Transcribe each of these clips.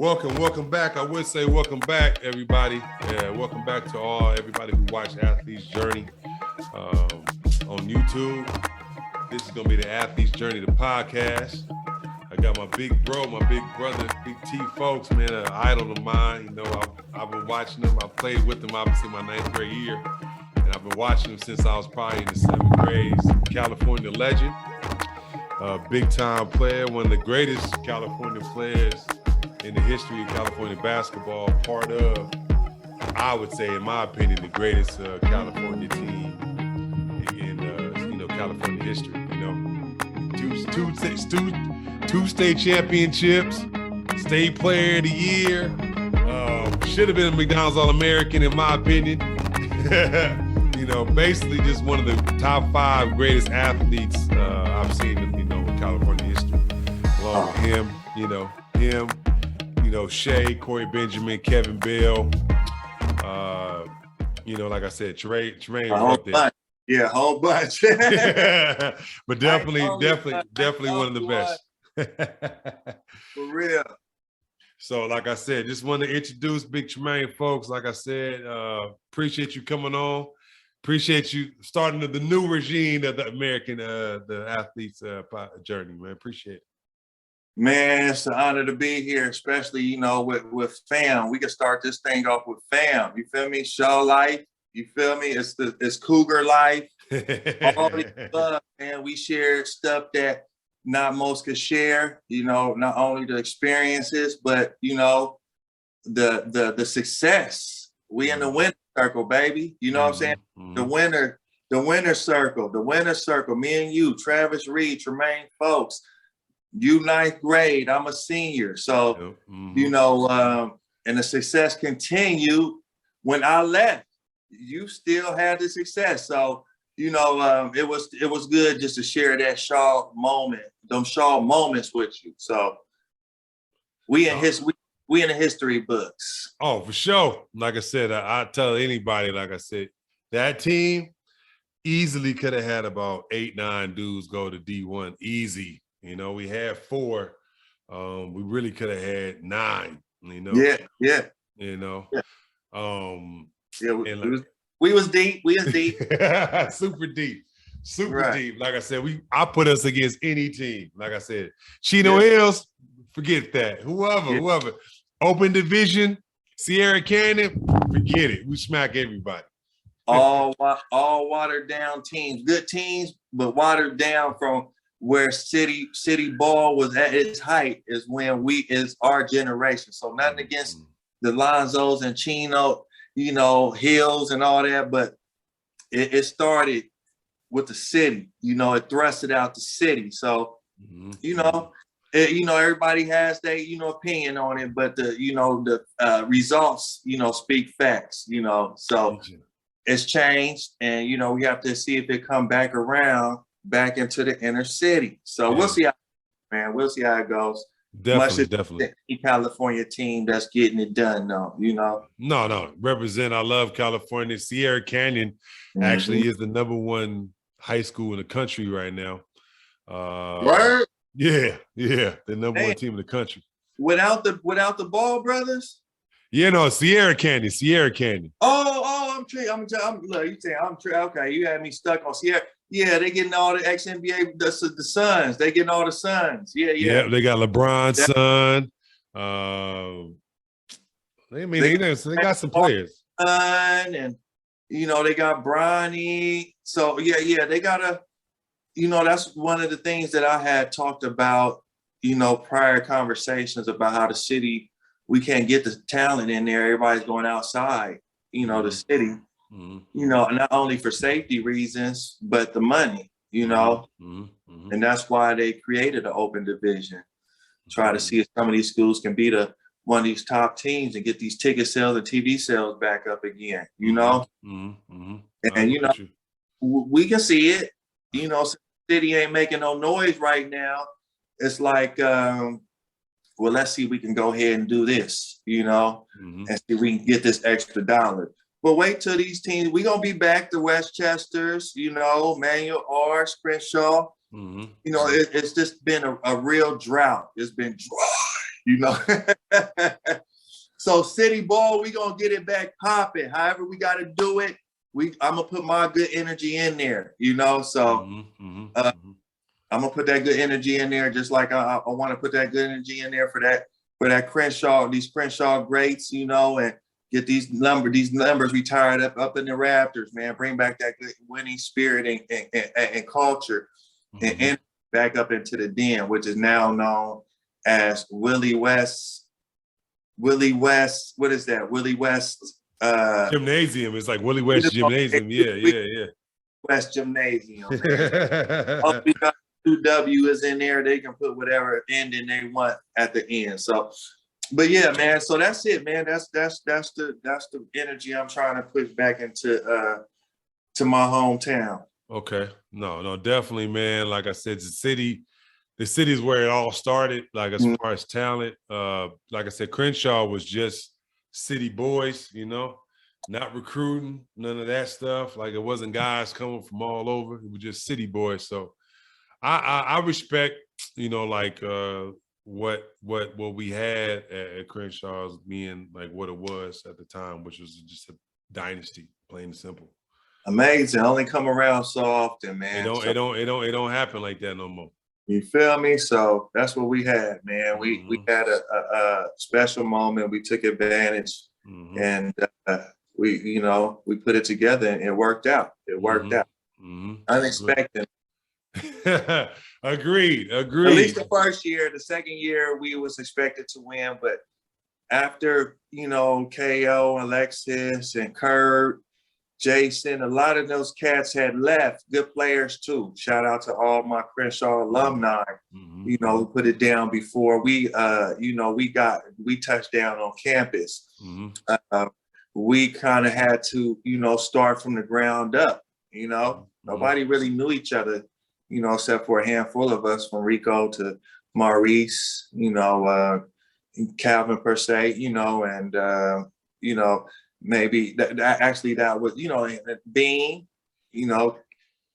Welcome back. I would say welcome back, everybody. Yeah, welcome back to everybody who watched Athlete's Journey on YouTube. This is gonna be the Athlete's Journey, the podcast. I got my big brother, Big T Fowlkes, man, an idol of mine. You know, I've been watching him. I played with him obviously my 9th grade year, and I've been watching him since I was probably in the 7th grade. California legend, big time player, one of the greatest California players in the history of California basketball, part of, I would say, in my opinion, the greatest California team in California history. You know, two state championships, state player of the year, should have been a McDonald's All-American in my opinion. You know, basically just one of the top 5 greatest athletes I've seen in California history. Along with him, Shea, Corey Benjamin, Kevin Bell, like I said, Tremaine was up there. Yeah, a whole bunch. But definitely one of the best. For real. So, like I said, just want to introduce Big Tremaine Fowlkes. Like I said, appreciate you coming on. Appreciate you starting the new regime of the American, the Athletes Journey, man. Appreciate it. Man, it's an honor to be here, especially, with fam. We can start this thing off with fam. You feel me? Show life. You feel me? It's Cougar life. All this stuff, man. We share stuff that not most could share, not only the experiences, but, the success. We in the winner circle, baby. You know what I'm saying? Mm-hmm. The winner circle. Me and you, Travis Reed, Tremaine Fowlkes. You 9th grade, I'm a senior. So, and the success continued when I left. You still had the success. So, it was good just to share that Shaw moment, them Shaw moments with you. So we in the history books. Oh, for sure. Like I said, I tell anybody, like I said, that team easily could have had about 8-9 dudes go to D1. Easy. We had 4. We really could have had 9. Yeah. We was deep. Super deep. Deep. Like I said, I put us against any team. Like I said, Chino Hills, forget that. Whoever. Open division, Sierra Canyon, forget it. We smack everybody. All watered down teams, good teams, but watered down from where city ball was at its height is is our generation. So nothing against the Lonzos and Chino, Hills and all that, but it started with the city. It thrusted out the city. So, everybody has their, opinion on it, but the results, speak facts, so it's changed, and, we have to see if it come back around back into the inner city. So we'll see we'll see how it goes. Definitely. The California team that's getting it done, though, No, represent. I love California. Sierra Canyon actually is the #1 high school in the country right now. Word? Yeah, the #1 team in the country. Without the Ball brothers? Yeah, no, Sierra Canyon. Oh, look, you saying okay, you had me stuck on Sierra. Yeah, they getting all the ex-NBA, the sons. They getting all the sons. Yeah. They got LeBron's son. They got some players. And, they got Bronny. So, they got that's one of the things that I had talked about, prior conversations about how the city, we can't get the talent in there. Everybody's going outside, the city. Not only for safety reasons, but the money, and that's why they created an open division. Try to see if some of these schools can be one of these top teams and get these ticket sales and TV sales back up again, And, we can see it, city ain't making no noise right now. It's like, let's see if we can go ahead and do this, and see if we can get this extra dollar. But wait till these teams, we're going to be back to Westchester's, Manual R, Crenshaw. It's just been a real drought. It's been dry, So City Ball, we gonna get it back popping. However we got to do it, I'm gonna put my good energy in there, you know. So I'm gonna put that good energy in there, just like I want to put that good energy in there for that Crenshaw, these Crenshaw greats, you know, and get these numbers retired up in the Raptors, man. Bring back that good winning spirit and culture, and back up into the Den, which is now known as Willie West. What is that? Willie West Gymnasium. It's like Willie West Gymnasium. Yeah. West Gymnasium, man. All we got 2W is in there. They can put whatever ending they want at the end. So, but yeah, man. So that's it, man. That's the energy I'm trying to push back into to my hometown. Okay. No, definitely, man. Like I said, the city is where it all started, like as far as talent. Like I said, Crenshaw was just city boys, you know, not recruiting, none of that stuff. Like it wasn't guys coming from all over. It was just city boys. So I respect, you know, like what we had at Crenshaw's being like what it was at the time, which was just a dynasty, plain and simple. Amazing. Only come around so often, man. It don't happen like that no more. You feel me? So that's what we had, man. We had a special moment. We took advantage, and we put it together, and it worked out. It worked out. Unexpected. Agreed. At least the first year. The second year, we was expected to win, but after KO, Alexis, and Kurt, Jason, a lot of those cats had left. Good players too. Shout out to all my Crenshaw alumni. We put it down before we touched down on campus. We kind of had to, start from the ground up. Nobody really knew each other, except for a handful of us, from Rico to Maurice, Calvin per se, and maybe that was, Bean,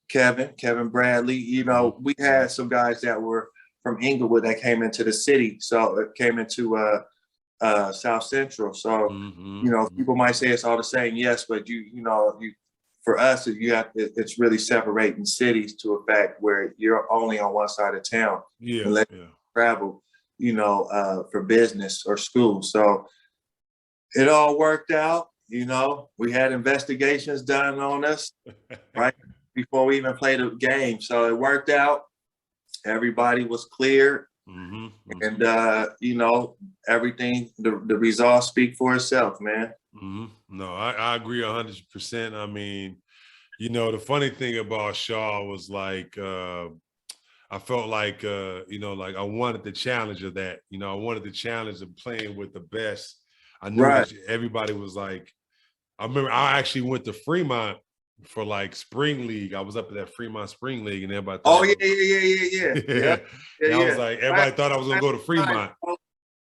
Kevin Bradley, we had some guys that were from Inglewood that came into the city. So it came into South Central. So, people might say it's all the same. Yes, but for us, it's really separating cities to a fact where you're only on one side of town. You travel, for business or school. So it all worked out. We had investigations done on us right before we even played the game. So it worked out. Everybody was clear. And, everything, the results speak for itself, man. No, I agree 100%. I mean, the funny thing about Shaw was like, I felt like, like I wanted the challenge of that. I wanted the challenge of playing with the best. I knew that everybody was like, I remember I actually went to Fremont for like spring league. I was up at that Fremont spring league, and everybody thought, yeah. I was like, everybody thought I was gonna go to Fremont.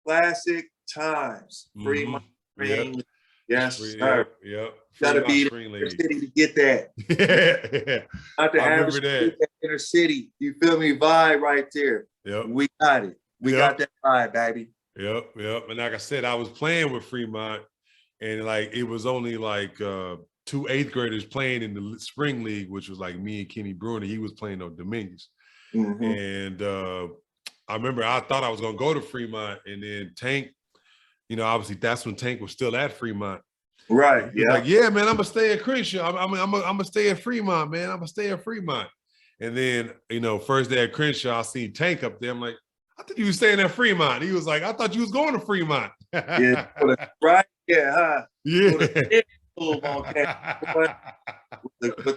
Classic times, Fremont. Yes, sir. Yep. Gotta be in the city to get that. Not the average inner city. You feel me? Vibe right there. Yep. We got it. We got that vibe, baby. Yep. And like I said, I was playing with Fremont, and like it was only like 2 8th graders playing in the spring league, which was like me and Kenny Bruner. He was playing on Dominions. And I remember I thought I was gonna go to Fremont, and then Tank, obviously that's when Tank was still at Fremont. Right. He's like, yeah, man, I'm gonna stay at Crenshaw. I'm gonna stay at Fremont, man. I'm gonna stay at Fremont. And then, first day at Crenshaw, I seen Tank up there. I'm like, I thought you was staying at Fremont. He was like, I thought you was going to Fremont. Yeah, right. Yeah, huh? Yeah. With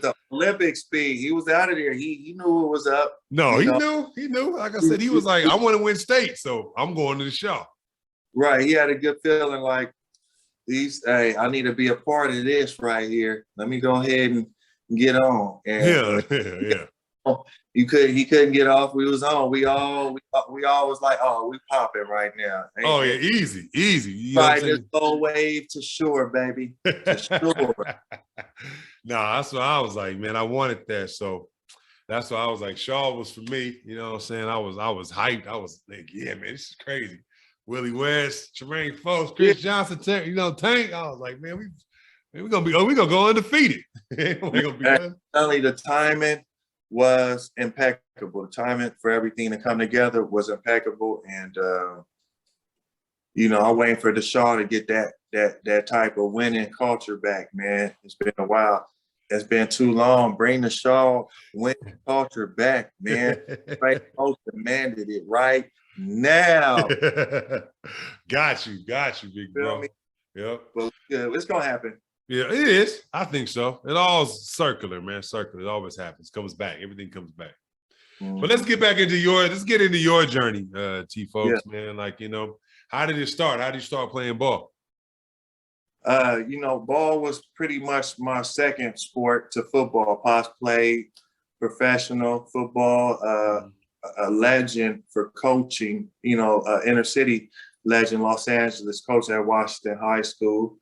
the Olympic speed, he was out of there. He knew what was up. No, he knew. Like I said, he was like, I want to win state, so I'm going to the show. Right. He had a good feeling like, I need to be a part of this right here. Let me go ahead and get on. And, yeah. He couldn't get off. We was on. We all was like, oh, we popping right now. Oh yeah, easy. Right, just go wave to shore, baby. To shore. Nah, that's what I was like, man. I wanted that. So that's why I was like, Shaw was for me. You know what I'm saying? I was hyped. I was like, yeah, man, this is crazy. Willie West, Tremaine Fowlkes, Yeah. Chris Johnson, Tank. I was like, man, we're gonna go undefeated. We're gonna be Only the timing was impeccable. The timing for everything to come together was impeccable, and I'm waiting for the Shaw to get that type of winning culture back, man. It's been a while. It's been too long. Bring the Shaw winning culture back, man. Right, coach demanded it right now. Got you, big bro. Yep. But it's gonna happen. Yeah, it is. I think so. It all circular, man. Circular. It always happens. Comes back. Everything comes back. Mm-hmm. But let's get into your journey, T folks, man. Like, how did it start? How did you start playing ball? Ball was pretty much my second sport to football. Pops played professional football, a legend for coaching, inner city legend, Los Angeles, coach at Washington High School,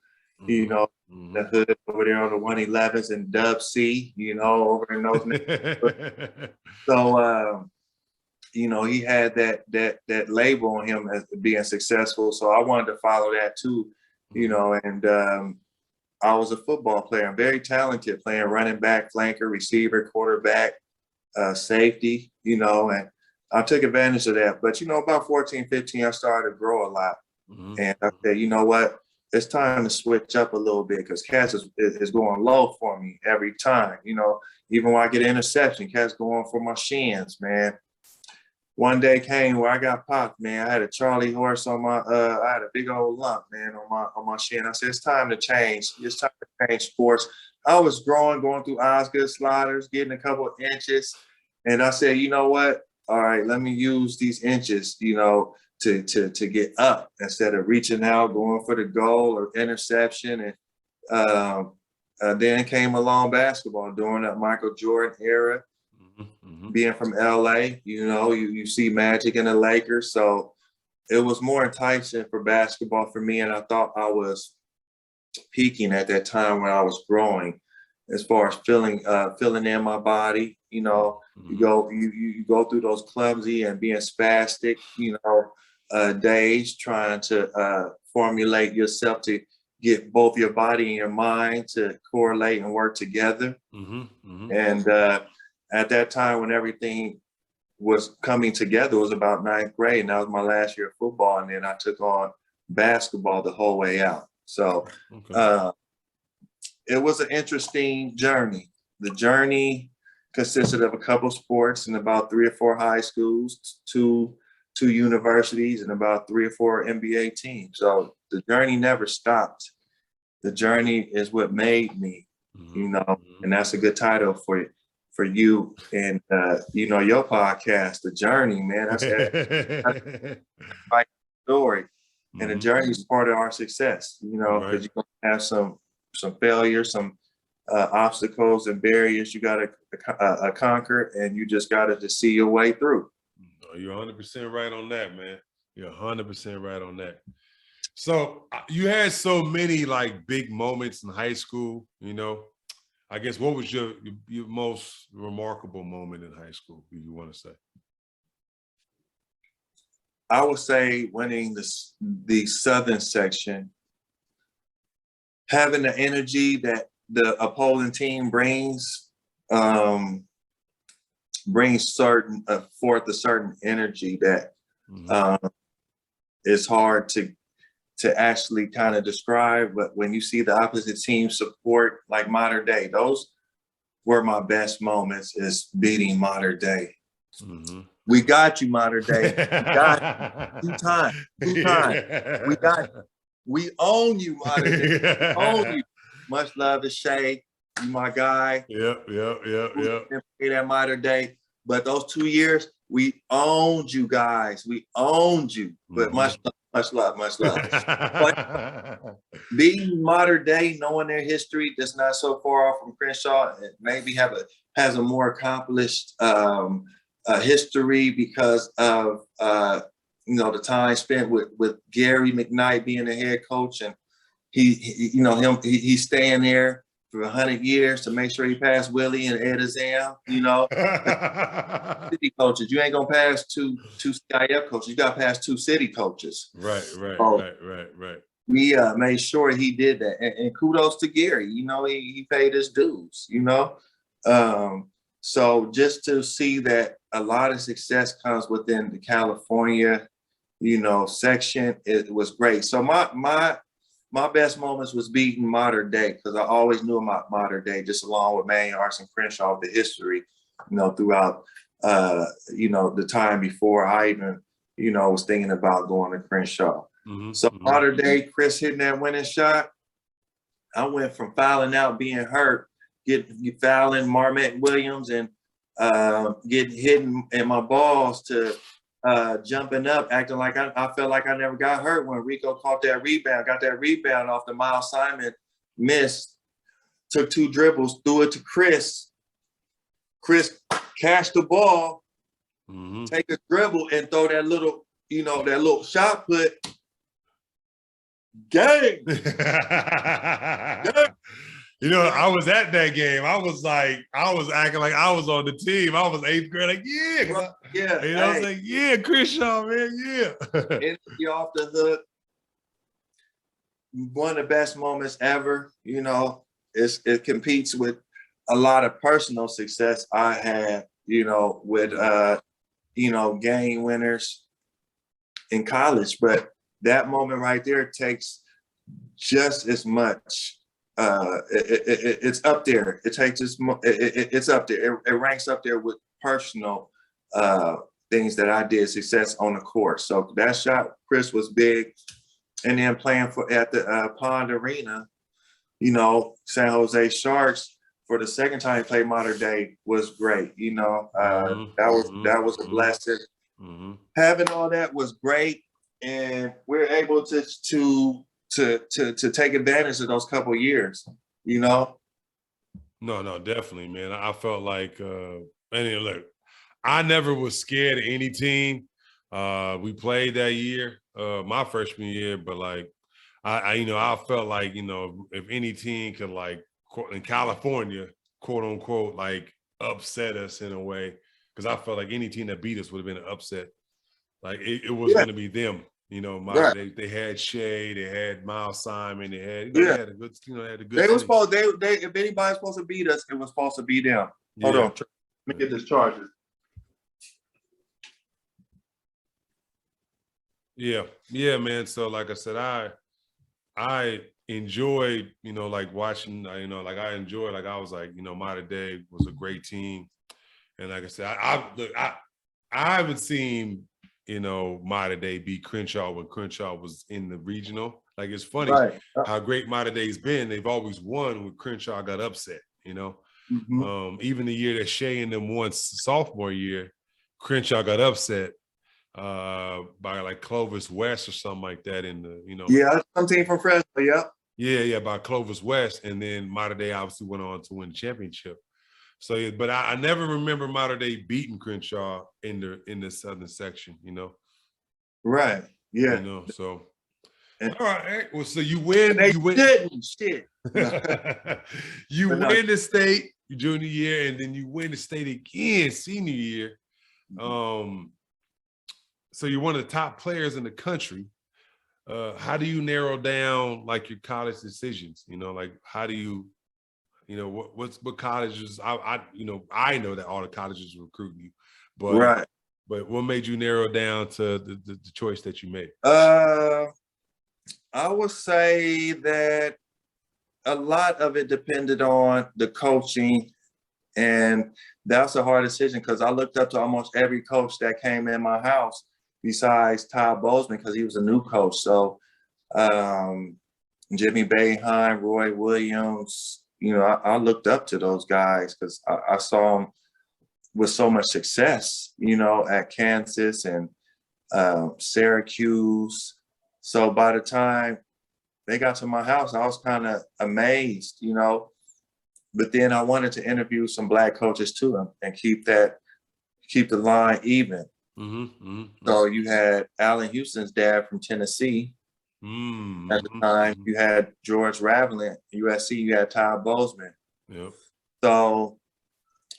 the hood over there on the 111s and Dub C, over in those neighborhoods. So, he had that label on him as being successful. So I wanted to follow that too, and I was a football player. I'm very talented playing running back, flanker, receiver, quarterback, safety, and I took advantage of that. But, about 14, 15, I started to grow a lot. And I said, you know what? It's time to switch up a little bit because Cass is going low for me every time. Even when I get an interception, Cass going for my shins, man. One day came where I got popped, man. I had a Charlie horse on my, I had a big old lump, man, on my shin. I said, it's time to change. It's time to change sports. I was going through Osgood sliders, getting a couple of inches. And I said, you know what? All right, let me use these inches, to get up instead of reaching out, going for the goal or interception. And then came along basketball during that Michael Jordan era. Being from LA, you see Magic and the Lakers. So it was more enticing for basketball for me. And I thought I was peaking at that time when I was growing as far as filling in my body. You go through those clumsy and being spastic, days trying to formulate yourself to get both your body and your mind to correlate and work together. And at that time when everything was coming together, it was about 9th grade, and that was my last year of football. And then I took on basketball the whole way out. So it was an interesting journey. The journey consisted of a couple sports and about 3 or 4 high schools, two universities, and about 3 or 4 NBA teams. So the journey never stopped. The journey is what made me, and that's a good title for you and your podcast, The Journey, man. That's a right story. And the journey is part of our success, because you're gonna have some failures, some obstacles and barriers you gotta conquer, and you just gotta just see your way through. You're 100% right on that, man. You're 100% right on that. So you had so many like big moments in high school, I guess, what was your most remarkable moment in high school, if you want to say? I would say winning the Southern section, having the energy that the opposing team brings forth a certain energy that is hard to actually kind of describe. But when you see the opposite team support, like Modern Day, those were my best moments, is beating Modern Day. We got you, Modern Day. We got you. Two times. We own you, Modern Day. We own you. Much love to Shay. You my guy. Yep. That Modern Day. But those 2 years, we owned you guys. We owned you. But much love. But being Modern Day, knowing their history, that's not so far off from Crenshaw, and maybe has a more accomplished history because of the time spent with Gary McKnight being the head coach, and he's staying there for 100 years to make sure he passed Willie and Ed exam. You know, city coaches, you ain't gonna pass two CIF coaches. You got to pass 2 city coaches. Right. So we made sure he did that, and kudos to Gary. You know, he paid his dues. You know, so just to see that a lot of success comes within the California, you know, section, it was great. So my best moments was beating Modern Day, because I always knew about Modern Day, just along with Manny Arson Crenshaw, the history, you know, throughout you know, the time before I even, you know, was thinking about going to Crenshaw. So Modern Day, Chris hitting that winning shot, I went from fouling out, being hurt, fouling Marmette Williams and getting hit in my balls, to jumping up, acting like I felt like I never got hurt when Rico caught that rebound, got that rebound off the Miles Simon, missed, took 2 dribbles, threw it to Chris. Chris catch the ball, take a dribble, and throw that little, you know, that little shot put. Gang. You know, I was at that game. I was acting like I was on the team. I was 8th grade, like, yeah. Yeah. You know, I was like, yeah, Crenshaw, man, yeah. Energy off the hook. One of the best moments ever. You know, it competes with a lot of personal success I had, you know, with, you know, game winners in college. But that moment right there takes just as much. It's up there. It takes it's up there. It ranks up there with personal things that I did, success on the court. So that shot, Chris, was big. And then playing at the Pond Arena, you know, San Jose Sharks, for the second time he played Modern Day, was great. You know, that was a blessing. Having all that was great, and we're able to take advantage of those couple of years. You know. No, definitely, man. I felt like, and look, I never was scared of any team. We played that year, my freshman year, but like, I felt like, you know, if any team can, like, in California, quote unquote, like, upset us in a way, because I felt like any team that beat us would have been an upset. Like, it was going to be them. You know, they had Shea, they had Miles Simon, they had, they had a good, they had a good. They were supposed, if anybody's supposed to beat us, it was supposed to be them. Hold on, let me get this charger. Yeah, man. So like I said, I enjoyed, you know, like watching, you know, like I enjoyed, like I was like, you know, Modern Day was a great team, and like I said, I haven't seen, you know, Modern Day beat Crenshaw when Crenshaw was in the regional. Like, it's funny how great Modern Day's been. They've always won when Crenshaw got upset, you know. Even the year that Shea and them won sophomore year, Crenshaw got upset by like Clovis West or something like that in the, you know. Yeah, some team from Fresno, Yeah, by Clovis West. And then Modern Day obviously went on to win the championship. So, yeah, but I never remember Modern Day beating Crenshaw in the southern section, you know. Right. Yeah. You know, so all right. Well, so you win. You win. Shit. You win the state junior year, and then you win the state again senior year. So you're one of the top players in the country. How do you narrow down, like, your college decisions? You know, like, how do you, you know, what colleges? I know that all the colleges are recruiting you, but but what made you narrow down to the choice that you made? I would say that a lot of it depended on the coaching, and that's a hard decision because I looked up to almost every coach that came in my house besides Todd Bozeman, because he was a new coach. So Jimmy Boeheim, Roy Williams, you know, I looked up to those guys because I saw them with so much success, you know, at Kansas and Syracuse. So by the time they got to my house, I was kind of amazed, you know. But then I wanted to interview some Black coaches too and keep the line even. So you had Allen Houston's dad from Tennessee, At the time, you had George Raveling. USC, you had Todd Bozeman. Yep. So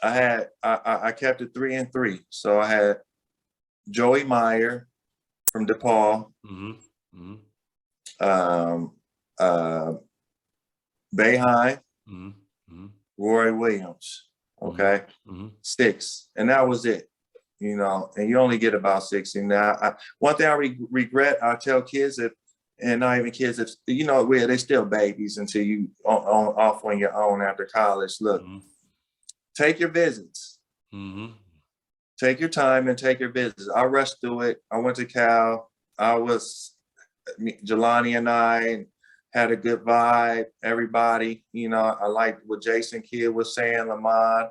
I kept it 3-3. So I had Joey Meyer from DePaul, Boeheim, Roy Williams. Okay, 6, and that was it. You know, and you only get about 6. And now, one thing I regret, I tell kids that, and not even kids, if you know, they still babies until you off on your own after college. Look, take your visits. Take your time and take your visits. I rushed through it. I went to Cal. Jelani and I had a good vibe. Everybody, you know, I liked what Jason Kidd was saying, Lamont,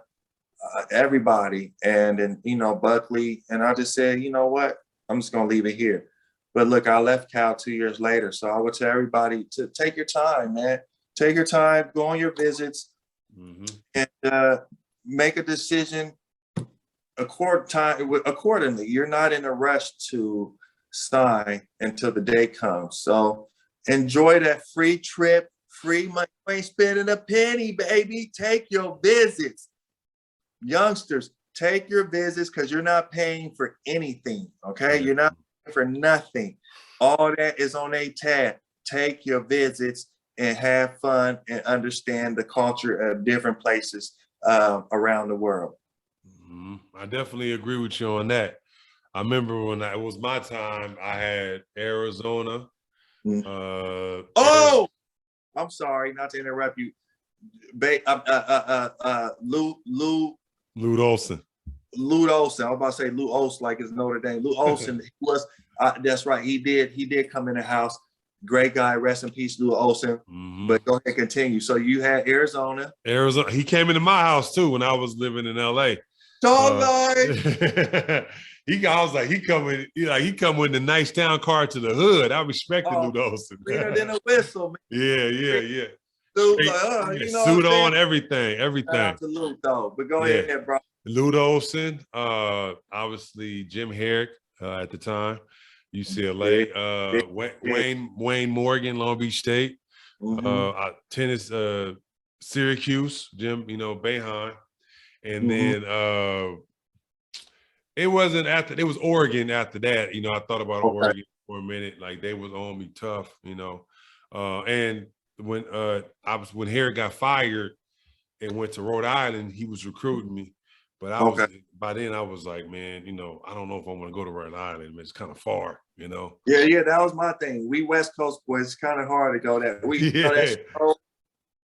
everybody. And then, you know, Buckley. And I just said, you know what? I'm just going to leave it here. But look, I left Cal 2 years later. So I would tell everybody to take your time, man. Take your time, go on your visits, and make a decision accordingly. You're not in a rush to sign until the day comes. So enjoy that free trip, free money. You ain't spending a penny, baby. Take your visits. Youngsters, take your visits because you're not paying for anything, okay? You're not paying for nothing. All that is on a tab. Take your visits and have fun and understand the culture of different places around the world. I definitely agree with you on that. I remember when it was my time, I had Arizona. I'm sorry, not to interrupt you. Lute Olson. Lute Olson. I was about to say Lute Olson like it's Notre Dame. Lute Olson was, that's right. He did come in the house. Great guy. Rest in peace, Lute Olson. But go ahead, continue. So you had Arizona. He came into my house too when I was living in LA. He come with the nice town car to the hood. I respected Lute Olson. Cleaner than a whistle, man. Yeah. Suit on, everything. Absolutely, though. But go ahead, bro. Lute Olson, obviously Jim Herrick at the time, UCLA. Wayne Morgan, Long Beach State. Tennis, Syracuse, Jim, Boeheim. And then it was Oregon after that. I thought about Oregon for a minute. Like they was on me tough, and when Harry got fired and went to Rhode Island, he was recruiting me. But by then I was like, man, I don't know if I want to go to Rhode Island. It's kind of far, Yeah, that was my thing. We West Coast boys, it's kind of hard to go there.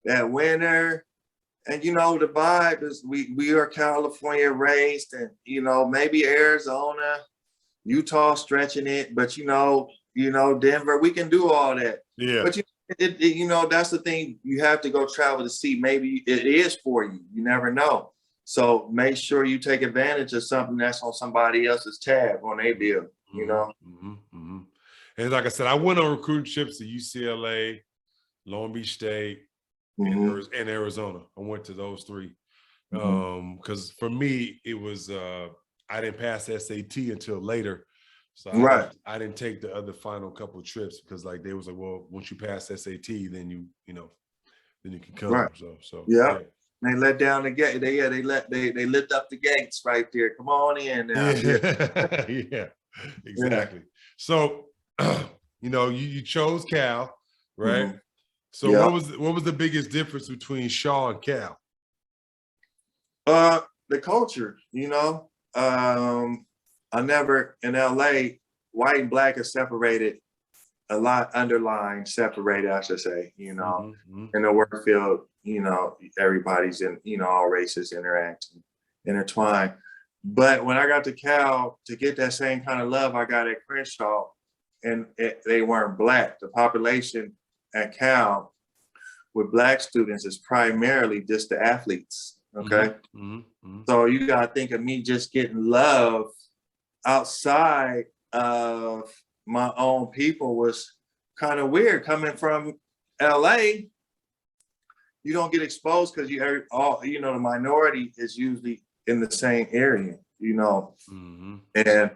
That winter. And the vibe is we are California raised, and maybe Arizona, Utah stretching it, but Denver, we can do all that. Yeah. But that's the thing, you have to go travel to see. Maybe it is for you. You never know. So make sure you take advantage of something that's on somebody else's tab on their deal. And like I said, I went on recruiting trips to UCLA, Long Beach State. And Arizona. I went to those 3 because for me it was I didn't pass the SAT until later, so I didn't take the other final couple of trips because like they was like, well, once you pass SAT, then you can come. So yeah. They let down the gate. They lift up the gates right there. Come on in now. Yeah, exactly. So you chose Cal, right? So what was the biggest difference between Shaw and Cal? The culture, I never in LA, white and black is separated a lot, separated, I should say, in the work field, everybody's in, all races intertwined. But when I got to Cal, to get that same kind of love I got at Crenshaw, and they weren't black. The population at Cal with black students is primarily just the athletes, okay? So you gotta think of me just getting love outside of my own people was kind of weird. Coming from LA, you don't get exposed because the minority is usually in the same area, and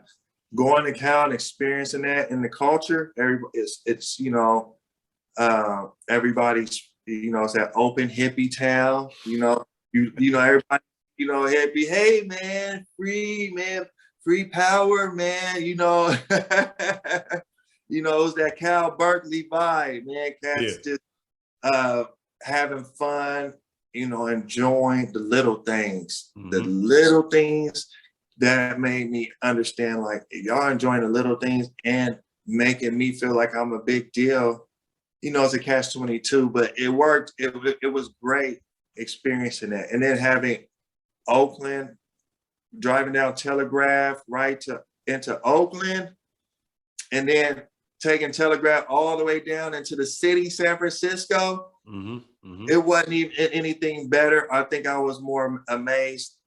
going to Cal and experiencing that in the culture, it's everybody's, it's that open hippie town, everybody, hippie, hey man, free power, man, it's that Cal Berkeley vibe, man. Yeah. Cats just having fun, enjoying the little things, the little things that made me understand, like, y'all enjoying the little things and making me feel like I'm a big deal. It's a catch-22, but it worked. It was great experiencing that. And then having Oakland, driving down Telegraph right into Oakland, and then taking Telegraph all the way down into the city, San Francisco. It wasn't even anything better. I think I was more amazed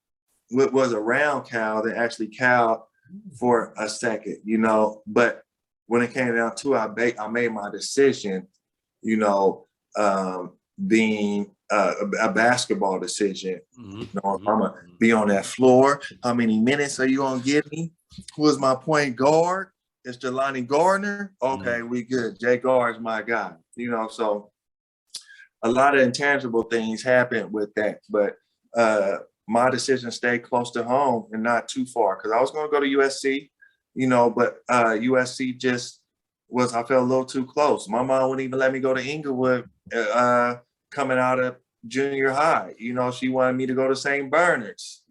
what was around Cal than actually Cal for a second, But when it came down to it, I made my decision, being a basketball decision. I'm gonna be on that floor. How many minutes are you gonna give me? Who is my point guard? It's Jelani Gardner. Okay, we good. Jay Gard's my guy. So a lot of intangible things happened with that, but my decision stayed close to home and not too far, because I was going to go to USC, but USC just I felt a little too close. My mom wouldn't even let me go to Inglewood coming out of junior high. She wanted me to go to St. Bernard's,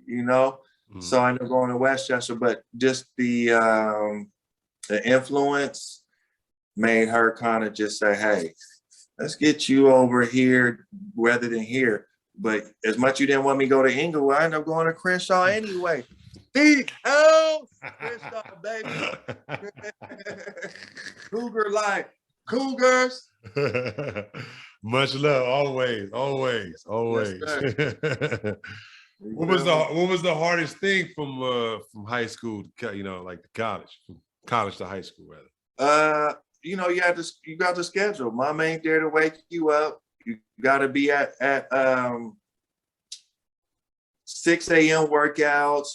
so I ended up going to Westchester, but just the influence made her kind of just say, hey, let's get you over here rather than here. But as much you didn't want me to go to Inglewood, I ended up going to Crenshaw anyway. Crenshaw, baby. Cougar life. Cougars. Much love, always. Yes, What was the hardest thing from high school to like to college, from college to high school rather? You got the schedule. Mom ain't there to wake you up. You got to be at 6 a.m. workouts.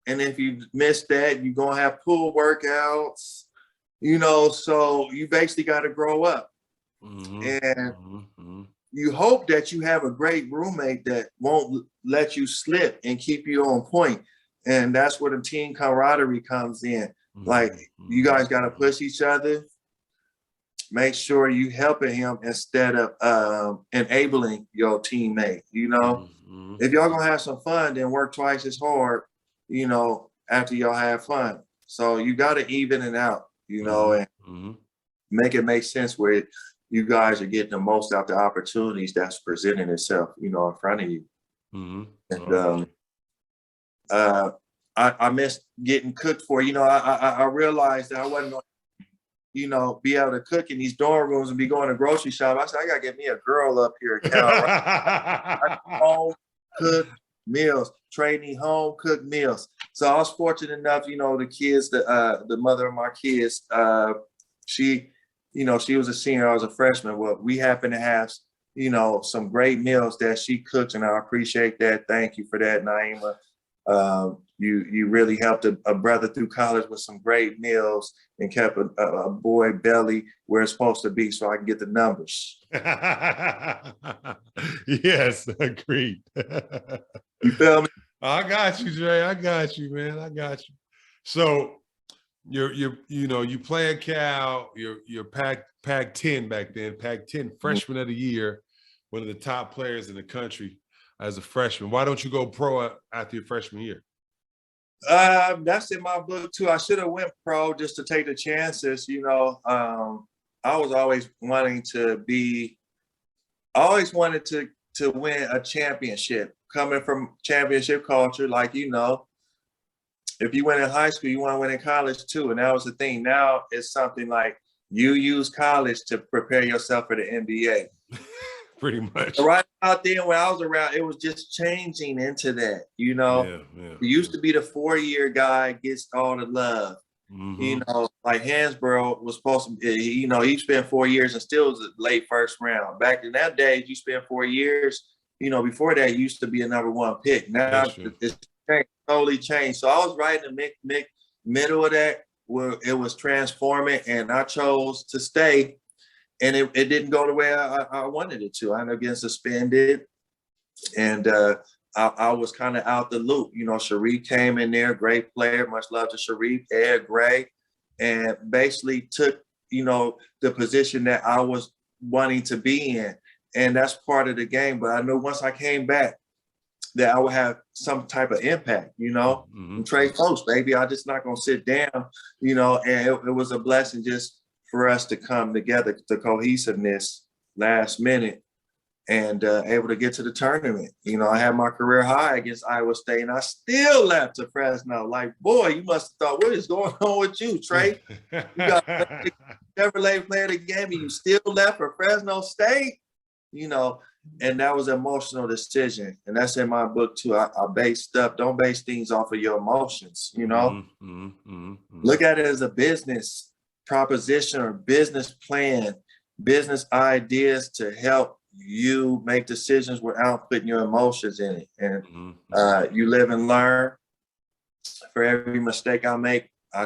And if you miss that, you're going to have pool workouts, so you basically got to grow up. And you hope that you have a great roommate that won't let you slip and keep you on point. And that's where the team camaraderie comes in. Like, you guys got to push each other. Make sure you helping him instead of enabling your teammate. If y'all gonna have some fun, then work twice as hard, after y'all have fun. So you got to even it out, and make it make sense where you guys are getting the most out the opportunities that's presenting itself, in front of you. And I missed getting cooked for. I realized that I wasn't going to, be able to cook in these dorm rooms and be going to grocery shop. I said, I got to get me a girl up here at Cal. Right? Home cooked meals, trading home cooked meals. So I was fortunate enough, the kids, the mother of my kids, she was a senior, I was a freshman. Well, we happen to have, some great meals that she cooks, and I appreciate that. Thank you for that, Naima. You really helped a brother through college with some great meals and kept a boy belly where it's supposed to be, so I can get the numbers. Yes, agreed. You feel me? I got you, Jay. I got you, man. I got you. So you play at Cal. You're Pac-10 back then. Pac-10 freshman of the year, one of the top players in the country as a freshman. Why don't you go pro after your freshman year? That's in my book too. I should have went pro just to take the chances. I was always wanting to win a championship. Coming from championship culture, like, if you win in high school, you want to win in college too. And that was the thing. Now it's something like you use college to prepare yourself for the NBA. Pretty much. Right out there when I was around, it was just changing into that, Yeah. It used to be the 4-year guy gets all the love. Like Hansborough was supposed to be, he spent 4 years and still was a late first round. Back in that day, you spent 4 years, before that, you used to be a number 1 pick. Now it's totally changed. So I was right in the middle of that where it was transforming, and I chose to stay, and it didn't go the way I wanted it to. I ended up getting suspended, and I was kind of out the loop. You know, Sharif came in there, great player, much love to Sharif, Ed Gray, and basically took, you know, the position that I was wanting to be in. And that's part of the game. But I knew once I came back that I would have some type of impact, you know. And Trey Fowlkes, baby, I just not gonna sit down, you know. And it was a blessing just for us to come together, the cohesiveness last minute, and able to get to the tournament. You know, I had my career high against Iowa State, and I still left to Fresno. Like, boy, you must have thought, what is going on with you, Trey? You got Chevrolet player of the game, and you still left for Fresno State? You know, and that was an emotional decision. And that's in my book too. I based stuff, don't base things off of your emotions, you know? Look at it as a business proposition or business plan, business ideas to help you make decisions without putting your emotions in it. And you live and learn. For every mistake I make, I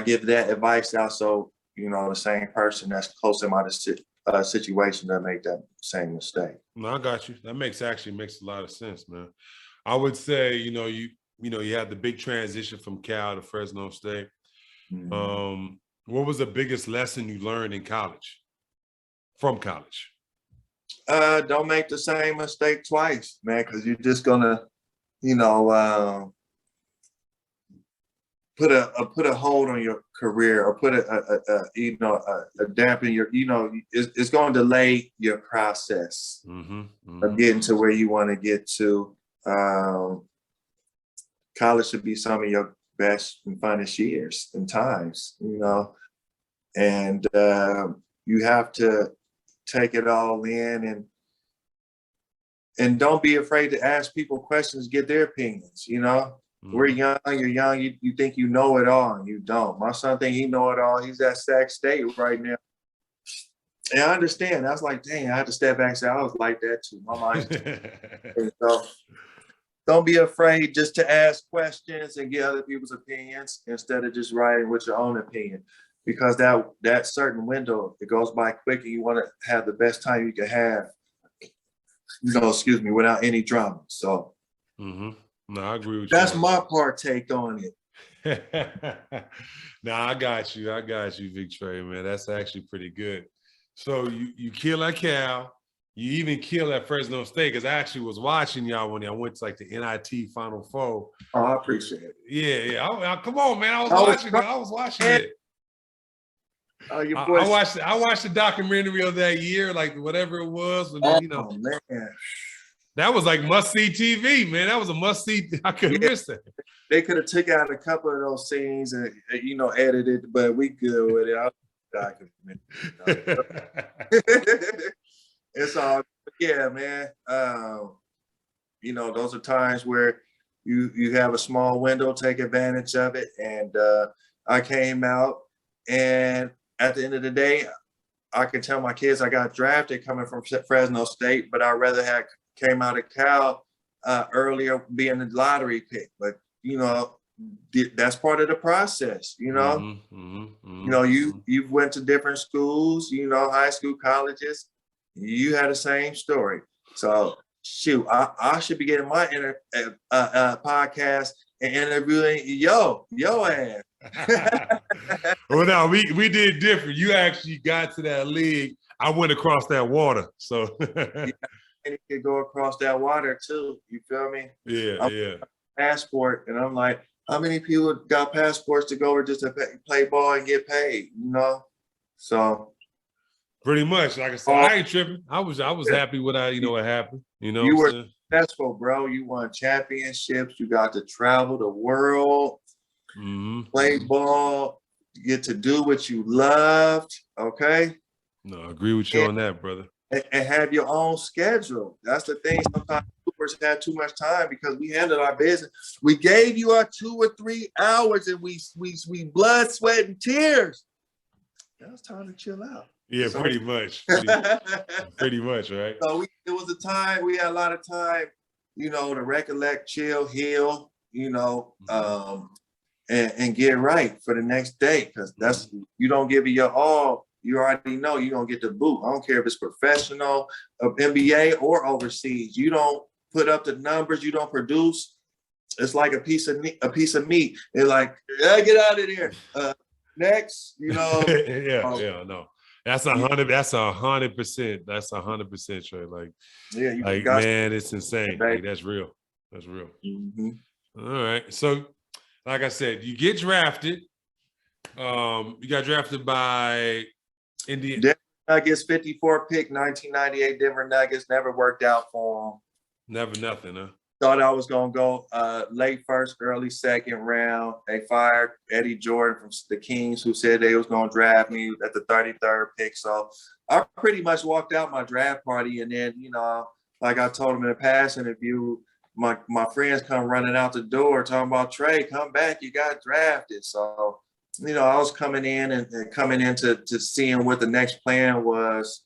give that advice out, so, you know, the same person that's close in my situation that make that same mistake. No, I got you. That actually makes a lot of sense, man. I would say, you had the big transition from Cal to Fresno State. What was the biggest lesson you learned in college, from college? Don't make the same mistake twice, man, because you're just gonna, you know, put a hold on your career, or put a dampen your, you know, it's going to delay your process of getting to where you want to get to. College should be some of your best and funnest years and times, you know, and you have to take it all in, and don't be afraid to ask people questions, get their opinions, you know. We're young, you're young, you think you know it all, and you don't. My son think he know it all. He's at Sac State right now. And I understand. I was like, dang, I had to step back and say, I was like that too. My mind. So don't be afraid just to ask questions and get other people's opinions instead of just writing with your own opinion. Because that certain window, it goes by quick, and you want to have the best time you can have, you know, without any drama. So no, I agree with you. That's my partake on it. No, I got you, Big Trey, man. That's actually pretty good. So you kill at Cal, you even kill at Fresno State, because I actually was watching y'all when I went to like the NIT Final Four. Oh, I appreciate it. Yeah. Come on, man. I was watching it. Oh, your I watched the documentary of that year, like whatever it was. And, you know, man. That was like must-see TV, man. That was a must-see. I couldn't miss that. They could have took out a couple of those scenes and, you know, edited, but we good with it. I'll document it. It's all, yeah, man. You know, those are times where you have a small window, take advantage of it. And I came out, and at the end of the day, I can tell my kids I got drafted coming from Fresno State, but I'd rather have came out of Cal earlier, being the lottery pick. But, you know, that's part of the process, you know. You know, you went to different schools, you know, high school, colleges. You had the same story. So, shoot, I should be getting my podcast and interviewing your ass. Well, no, we did different. You actually got to that league. I went across that water, so. And you could go across that water too. You feel me? Yeah. Passport, and I'm like, how many people got passports to go over just to play ball and get paid? You know, so pretty much. Like I said, I ain't tripping. I was happy with what happened. You know, you were successful, bro. You won championships. You got to travel the world, play ball, get to do what you loved. Okay. No, I agree with you on that, brother. And have your own schedule. That's the thing. Sometimes Coopers had too much time because we handled our business. We gave you our 2 or 3 hours, and we blood, sweat, and tears. Now it's time to chill out. Yeah, so, pretty much, pretty much, right? So it was a time, we had a lot of time, you know, to recollect, chill, heal, you know, and get right for the next day. Because that's, you don't give it your all, you already know you're gonna get the boot. I don't care if it's professional, of NBA or overseas. You don't put up the numbers, you don't produce. It's like a piece of meat. It's like, yeah, get out of there. Next, No. That's 100. That's 100%. That's 100%, Trey. Like, yeah, man, it's insane. Like, that's real. That's real. Mm-hmm. All right. So, like I said, you get drafted. You got drafted by Indiana. Denver Nuggets, 54 pick, 1998 Denver Nuggets. Never worked out for them. Never nothing, huh? Thought I was gonna go late first, early second round. They fired Eddie Jordan from the Kings, who said they was gonna draft me at the 33rd pick. So I pretty much walked out my draft party, and then, like I told him in a past interview, my friends come running out the door talking about, Trey, come back, you got drafted. So, I was coming in and coming into seeing what the next plan was.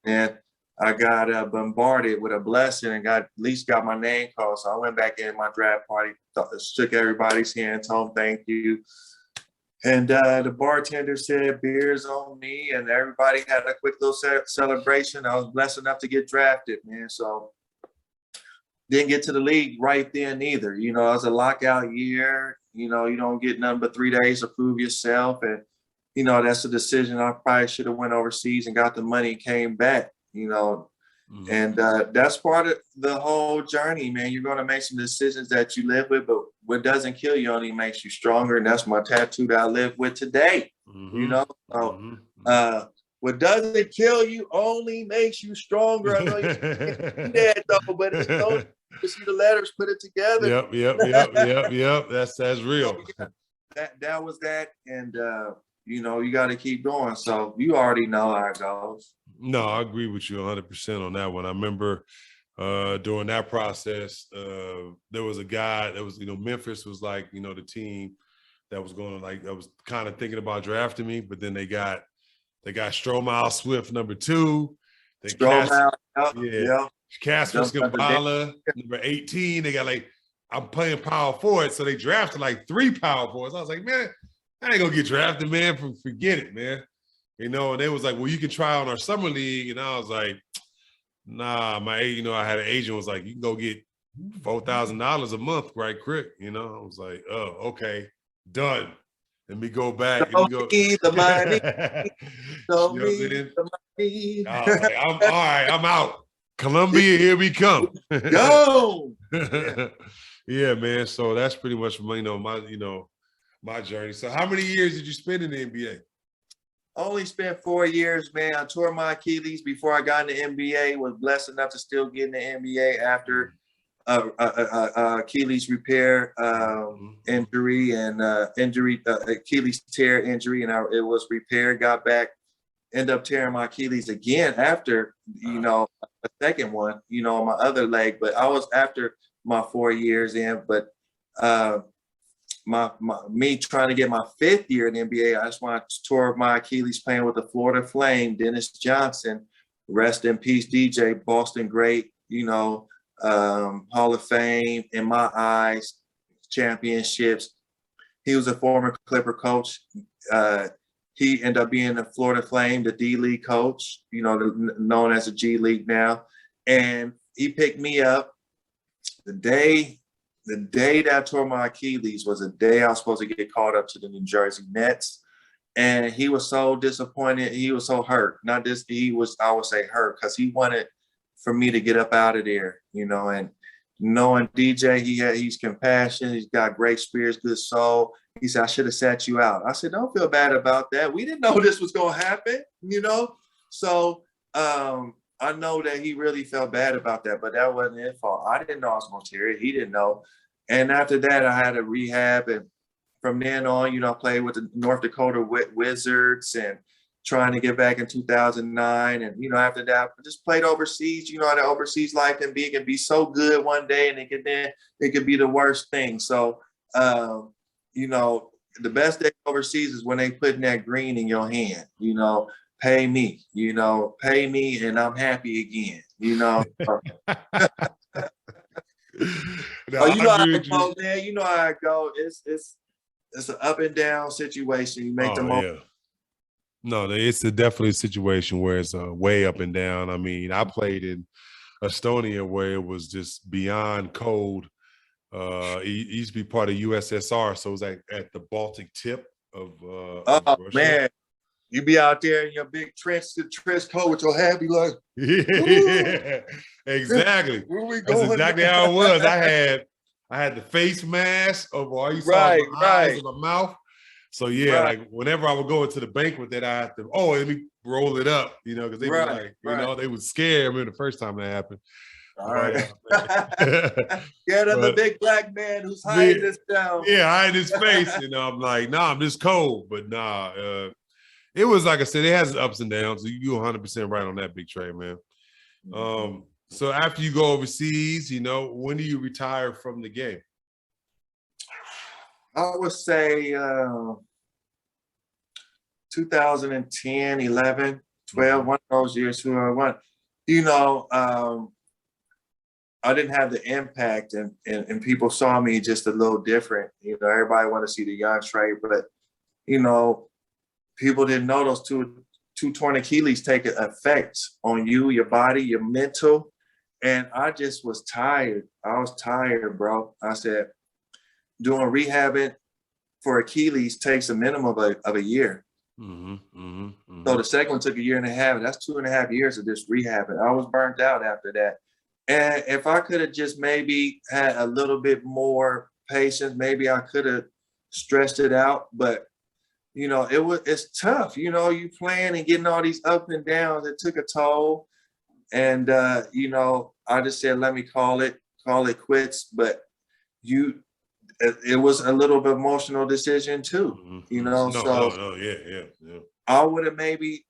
And I got bombarded with a blessing and at least got my name called. So I went back in my draft party, shook everybody's hand, told them thank you. And the bartender said, beers on me, and everybody had a quick little celebration. I was blessed enough to get drafted, man. So didn't get to the league right then either. It was a lockout year. You don't get nothing but 3 days to prove yourself. And, that's a decision. I probably should have went overseas and got the money and came back. And that's part of the whole journey, man. You're going to make some decisions that you live with, but what doesn't kill you only makes you stronger. And that's my tattoo that I live with today. What doesn't kill you only makes you stronger. I know you can't do that though, but it's no, you see the letters, put it together. Yep. That's real. That was that. And you got to keep going. So you already know how it goes. No, I agree with you 100% on that one. I remember during that process, there was a guy that was, Memphis was like, the team that was going to that was kind of thinking about drafting me, but then they got Stromile Swift number 2. Stromile, Casper Skambala number 18. They got I'm playing power forward, so they drafted 3 power forwards. I was like, man, I ain't gonna get drafted, man. Forget it, man. And they was like, well, you can try on our summer league. And I was like, nah, I had an agent was like, you can go get $4,000 a month, right quick. I was like, oh, okay, done. Let me go back. Show me the money. Show me the money. I was like, all right, I'm out. Columbia, here we come. Go. Yeah, man. So that's pretty much my journey. So how many years did you spend in the NBA? Only spent 4 years, man. I tore my Achilles before I got in the NBA. Was blessed enough to still get in the NBA after Achilles repair injury and Achilles tear injury, and it was repaired. Got back, ended up tearing my Achilles again after a second one, on my other leg. But I was after my 4 years in, but me trying to get my 5th year in the NBA, I just want to tore my Achilles playing with the Florida Flame, Dennis Johnson, rest in peace, DJ, Boston great, Hall of Fame in my eyes, championships. He was a former Clipper coach. He ended up being the Florida Flame, the D League coach, known as the G League now. And he picked me up the day that I tore my Achilles was the day I was supposed to get called up to the New Jersey Nets. And he was so disappointed. He was so hurt. Not just, I would say hurt, because he wanted for me to get up out of there, and knowing DJ, he's compassionate. He's got great spirits, good soul. He said, I should have sat you out. I said, don't feel bad about that. We didn't know this was going to happen, So I know that he really felt bad about that, but that wasn't his fault. I didn't know I was going to tear it. He didn't know. And after that, I had a rehab. And from then on, I played with the North Dakota Wizards and trying to get back in 2009. And, after that, I just played overseas. How the overseas life can be. It can be so good one day, and it could be the worst thing. So, the best day overseas is when they putting that green in your hand, pay me, and I'm happy again, No, Oh, you I know how agree it with you. goes, man. You know how it goes. It's an up and down situation. You make the Oh most. yeah. No, it's definitely a situation where it's way up and down. I mean, I played in Estonia where it was just beyond cold. It used to be part of USSR, so it was like at the Baltic tip of Oh Russia. man, you be out there in your big trench coat with your hat, be like, "Ooh, Yeah, exactly. where we That's going exactly now?" how it was. I had the face mask over all you saw was Right, my eyes right, and my mouth. So yeah, right, like whenever I would go into the banquet, that I have to, let me roll it up, because they'd be right, like, right. they would scare me the first time that happened. All But right. Yeah, there's a but big black man who's hiding me, this down. yeah, I in his face, I'm like, nah, I'm just cold. But nah, it was like I said, it has ups and downs. You 100% right on that, Big Trey, man. So after you go overseas, when do you retire from the game? I would say 2010, 11, 12, one of those years, 2001. You know, I didn't have the impact, and people saw me just a little different. Everybody want to see the young Trey, but people didn't know those two torn Achilles take an effect on you, your body, your mental. And I just was tired. I was tired, bro. I said, doing rehabbing for Achilles takes a minimum of a year. So the second one took a year and a half. That's 2.5 years of just rehabbing. I was burnt out after that. And if I could have just maybe had a little bit more patience, maybe I could have stretched it out. But it's tough. You playing and getting all these up and downs. It took a toll. And I just said, let me call it quits. But it was a little bit emotional decision too. No, So no, yeah. I would have maybe,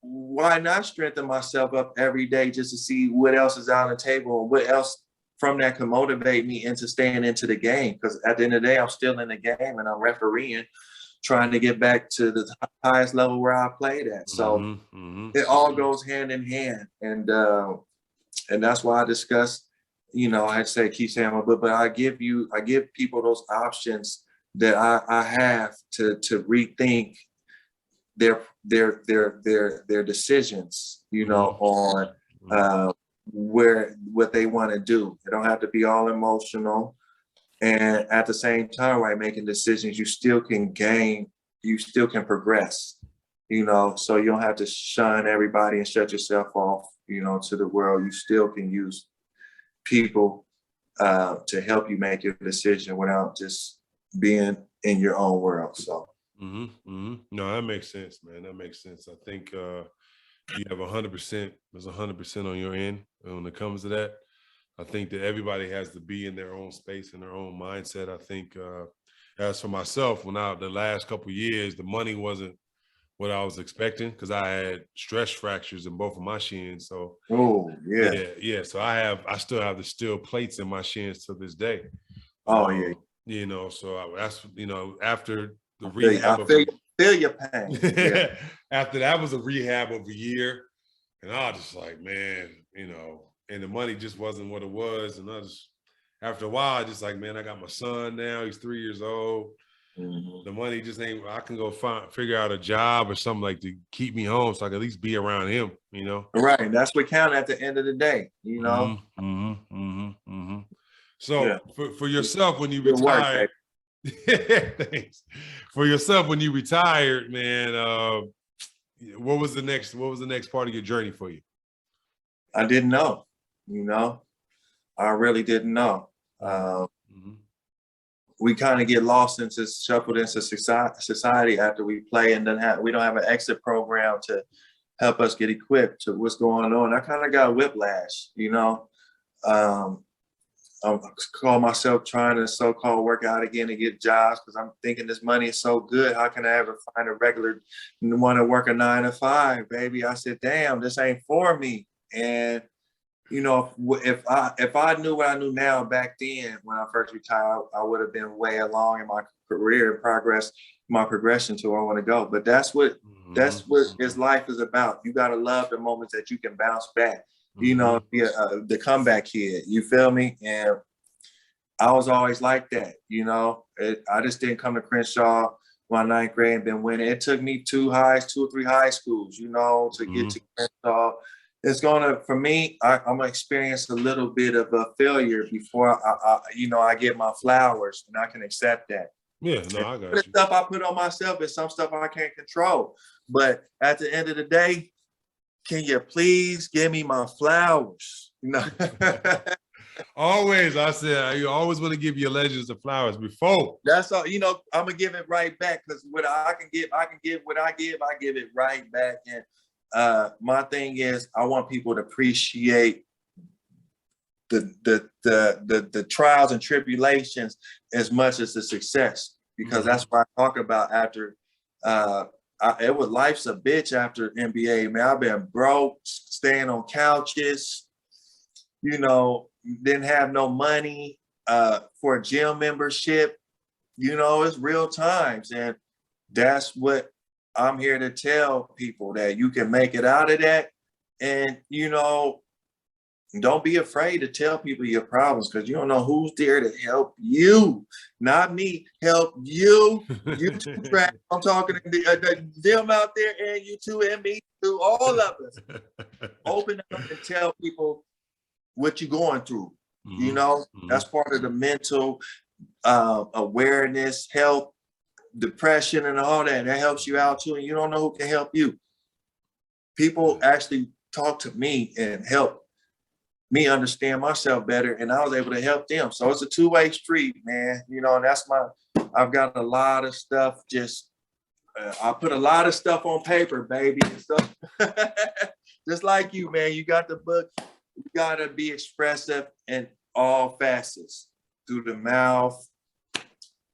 why not strengthen myself up every day just to see what else is on the table and what else from that can motivate me into staying into the game? Because at the end of the day, I'm still in the game and I'm refereeing, trying to get back to the highest level where I played at. So it all goes hand in hand. And that's why I discuss, I say, keep saying my book, but I give people those options that I have to rethink their decisions, on what they want to do. It don't have to be all emotional. And at the same time, while making decisions, you still can gain, you still can progress, so you don't have to shun everybody and shut yourself off, to the world. You still can use people to help you make your decision without just being in your own world. So. No, that makes sense, man. That makes sense. I think you have 100%. There's 100% on your end when it comes to that. I think that everybody has to be in their own space and their own mindset. I think as for myself, the last couple of years, the money wasn't what I was expecting because I had stress fractures in both of my shins. So yeah. So I still have the steel plates in my shins to this day. Oh yeah. So that's after the I rehab feel your pain. Yeah. after that was a rehab of a year, and I was just like, man, and the money just wasn't what it was, and after a while, I just like, man, I got my son now; he's 3 years old. The money just ain't. I can go figure out a job or something like to keep me home, so I can at least be around him. Right. That's what counts at the end of the day. So yeah. for yourself, when you Good work, retired. Thanks. For yourself, when you retired, man, what was the next part of your journey for you? I didn't know, I really didn't know. We kind of get lost shuffled into society after we play, and then we don't have an exit program to help us get equipped to what's going on. I kind of got whiplash, I call myself trying to so-called work out again and get jobs because I'm thinking this money is so good. How can I ever find a regular want to work a 9 to 5, baby? I said, damn, this ain't for me. And if I knew what I knew now back then when I first retired, I would have been way along in my career and my progression to where I want to go. But that's what his life is about. You gotta love the moments that you can bounce back. Be the comeback kid. You feel me? And I was always like that, you know. I just didn't come to Crenshaw my ninth grade and been winning. It took me two or three high schools, you know, to get to Crenshaw. It's for me, I'm gonna experience a little bit of a failure before I get my flowers, and I can accept that. Yeah, no, I got The you. stuff I put on myself is some stuff I can't control. But at the end of the day, can you please give me my flowers? You know. Always, I said, you always want to give your legends the flowers before. That's all. You know, I'm gonna give it right back because what I can give what I give it right back. And my thing is, I want people to appreciate the trials and tribulations as much as the success, because that's what I talk about after. It was life's a bitch after NBA, man. I've been broke, staying on couches, you know, didn't have no money for a gym membership. You know, it's real times. And that's what I'm here to tell people, that you can make it out of that. And, you know, don't be afraid to tell people your problems, because you don't know who's there to help you. Not me, help you. You too, Trav. I'm talking to them out there, and you too, and me too, all of us. Open up and tell people what you're going through. You know, that's part of the mental awareness, health, depression, and all that. That helps you out too, and you don't know who can help you. People actually talk to me and help me understand myself better, and I was able to help them. So it's a two-way street, man. You know, and I've got a lot of stuff. I put a lot of stuff on paper, baby. So, just like you, man, you got the book. You gotta be expressive in all facets, through the mouth,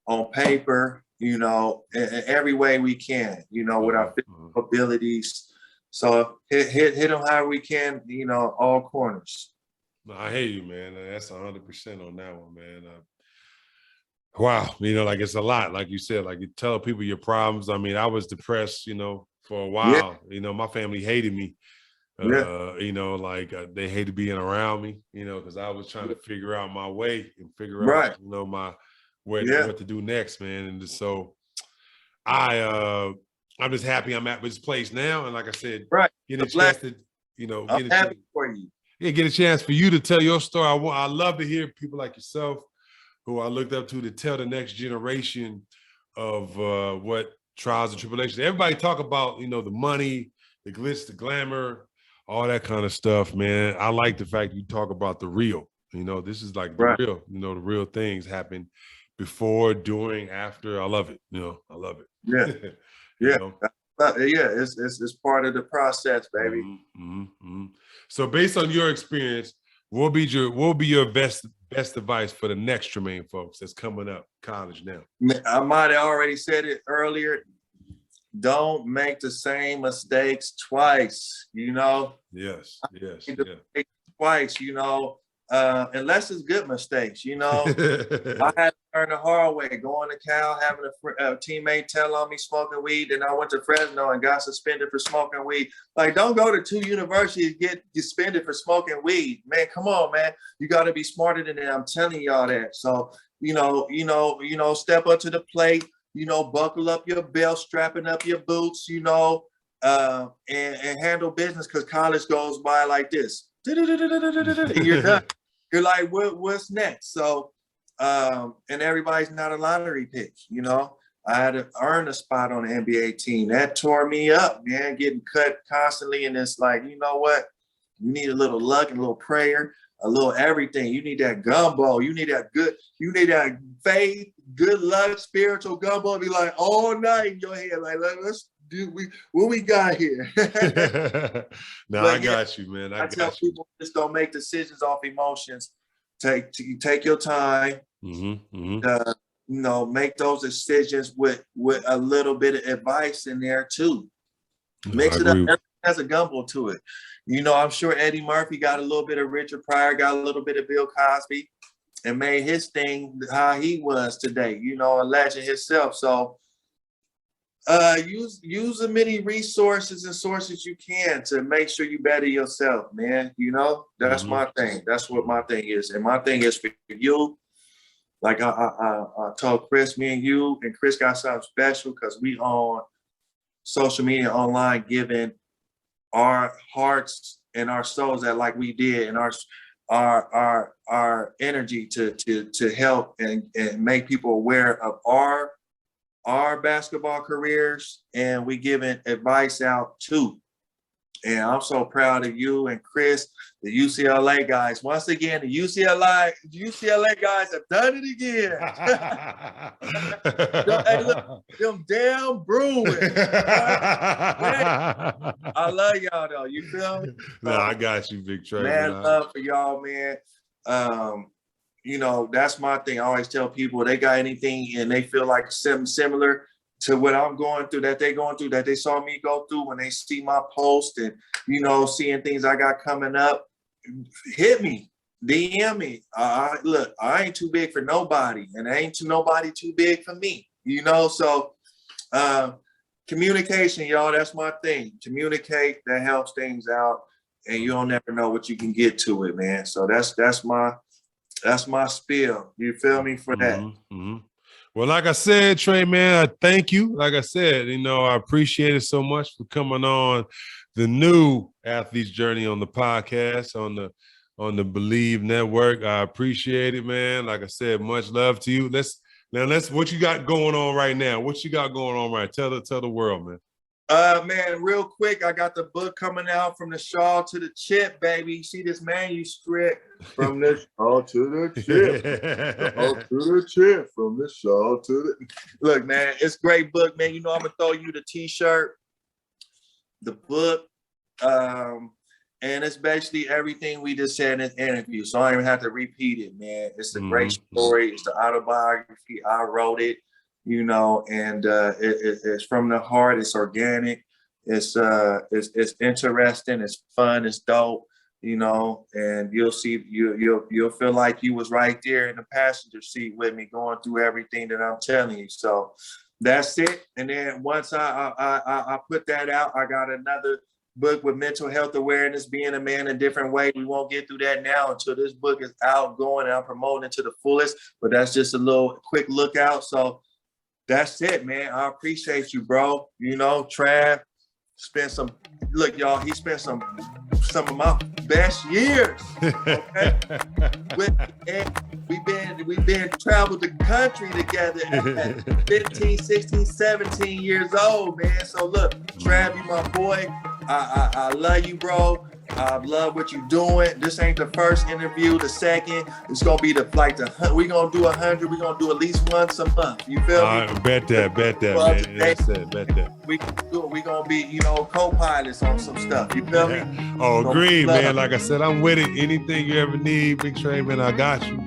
on paper, you know, in every way we can, you know, with our physical abilities. So hit them how we can, you know, all corners. No, I hear you, man. That's 100% on that one, man. Wow, you know, like it's a lot. Like you said, like you tell people your problems. I mean, I was depressed, you know, for a while. Yeah. You know, my family hated me. You know, like they hated being around me, you know, because I was trying to figure out my way and figure out, you know, what to do next, man. And so I'm just happy I'm at this place now. And like I said, get a chance to, you know, I'm happy for you. Yeah, get a chance for you to tell your story. I love to hear people like yourself, who I looked up to tell the next generation of what trials and tribulations. Everybody talk about, you know, the money, the glitz, the glamour, all that kind of stuff, man. I like the fact you talk about the real. You know, this is like the real, you know, the real things happen before, during, after. I love it. You know, I love it. Yeah. You know? Yeah, it's part of the process, baby. So based on your experience, what will be your best advice for the next Tremaine Fowlkes that's coming up college now? I might have already said it earlier. Don't make the same mistakes twice, you know? Yes. Twice, you know, unless it's good mistakes, you know. I had to learn the hard way, going to Cal, having a teammate tell on me smoking weed, and I went to Fresno and got suspended for smoking weed. Like, don't go to 2 universities, get suspended for smoking weed. Man, come on, man. You got to be smarter than that. I'm telling y'all that. So, you know, step up to the plate, you know, buckle up your belt, strapping up your boots, you know, and handle business, because college goes by like this. And you're done. You're like, what's next? So, and everybody's not a lottery pick, you know. I had to earn a spot on the NBA team. That tore me up, man, getting cut constantly. And it's like, you know what? You need a little luck, and a little prayer, a little everything. You need that gumbo. You need that faith, good luck, spiritual gumbo. Be like all night in your head. Like, let's do what we got here. No, I got you, man. I tell people, just don't make decisions off emotions. Take your time. You know, make those decisions with a little bit of advice in there too. Mix it up. Everything has a gumbo to it. You know, I'm sure Eddie Murphy got a little bit of Richard Pryor, got a little bit of Bill Cosby, and made his thing how he was today. You know, a legend himself. So use as many resources and sources you can to make sure you better yourself, man. You know, that's my thing. That's what my thing is. And my thing is for you, like I told Chris, me and you and Chris got something special because we on social media online giving our hearts and our souls that like we did and our energy to help and make people aware of our basketball careers, and we giving advice out too. And I'm so proud of you and Chris, the UCLA guys. Once again, the UCLA guys have done it again. Hey, look, them damn Bruins. I love y'all though. You feel me? No, I got you, Big Trey. Man, love for y'all, man. You know, that's my thing. I always tell people they got anything and they feel like something similar to what I'm going through, that they going through, that they saw me go through when they see my post and, you know, seeing things I got coming up, hit me, DM me. Look, I ain't too big for nobody and ain't nobody too big for me, you know? So communication, y'all, that's my thing. Communicate, that helps things out and you don't never know what you can get to it, man. So that's my spiel. You feel me for that? Mm-hmm. Well, like I said, Trey, man, I thank you. Like I said, you know, I appreciate it so much for coming on the new Athlete's Journey on the podcast, on the Believe Network. I appreciate it, man. Like I said, much love to you. Let's what you got going on right now? What you got going on right? Tell the world, man. Man, real quick, I got the book coming out, From the Shawl to the Chip, baby. You see this manuscript? From the shawl to the chip. To the chip. From the shawl to the... Look, man, it's a great book, man. You know I'm going to throw you the T-shirt, the book, and it's basically everything we just said in this interview, so I don't even have to repeat it, man. It's a great story. It's the autobiography. I wrote it. You know, and it's from the heart. It's organic. It's interesting. It's fun. It's dope. You know, and you'll see. You'll feel like you was right there in the passenger seat with me, going through everything that I'm telling you. So that's it. And then once I put that out, I got another book with mental health awareness, being a man a different way. We won't get through that now until this book is out, going, and I'm promoting it to the fullest. But that's just a little quick look out. So. That's it, man. I appreciate you, bro. You know, Trav spent some. Look, y'all. He spent some of my best years. Okay, we've been traveled the country together at 15, 16, 17 years old, man. So look, Trav, you my boy. I love you, bro. I love what you're doing. This ain't the first interview. The second, it's gonna be we're gonna do 100. We're gonna do at least once a month. You feel me? Bet that, man. That's it. Bet that. We gonna be, you know, co-pilots on some stuff. You feel me? Oh, agreed, man. Like I said, I'm with it. Anything you ever need, Big Trey, man, I got you.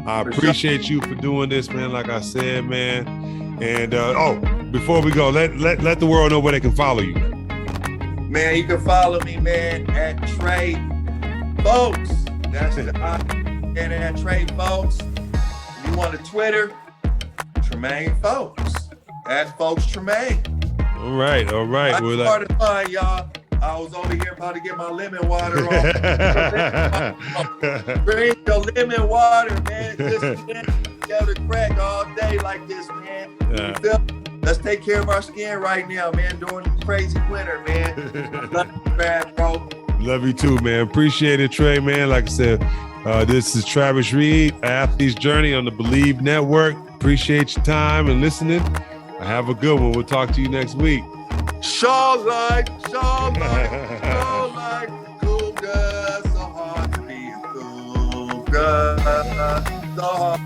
I appreciate you for doing this, man. Like I said, man. And before we go, let the world know where they can follow you. Man, you can follow me, man, at Trey Fowlkes. That's the and at Trey Fowlkes. If you want a Twitter, Tremaine Fowlkes. At Fowlkes Tremaine. All right. That's part of fun, y'all. I was over here about to get my lemon water on. Drink your lemon water, man. Just get the crack all day like this, man. You feel me? Let's take care of our skin right now, man, during this crazy winter, man. Love you, man, bro. Love you too, man. Appreciate it, Trey, man. Like I said, this is Travis Reed, Athlete's Journey on the Believe Network. Appreciate your time and listening. Have a good one. We'll talk to you next week. Shaw like, cool girl, so hard to be a cool girl, so hard.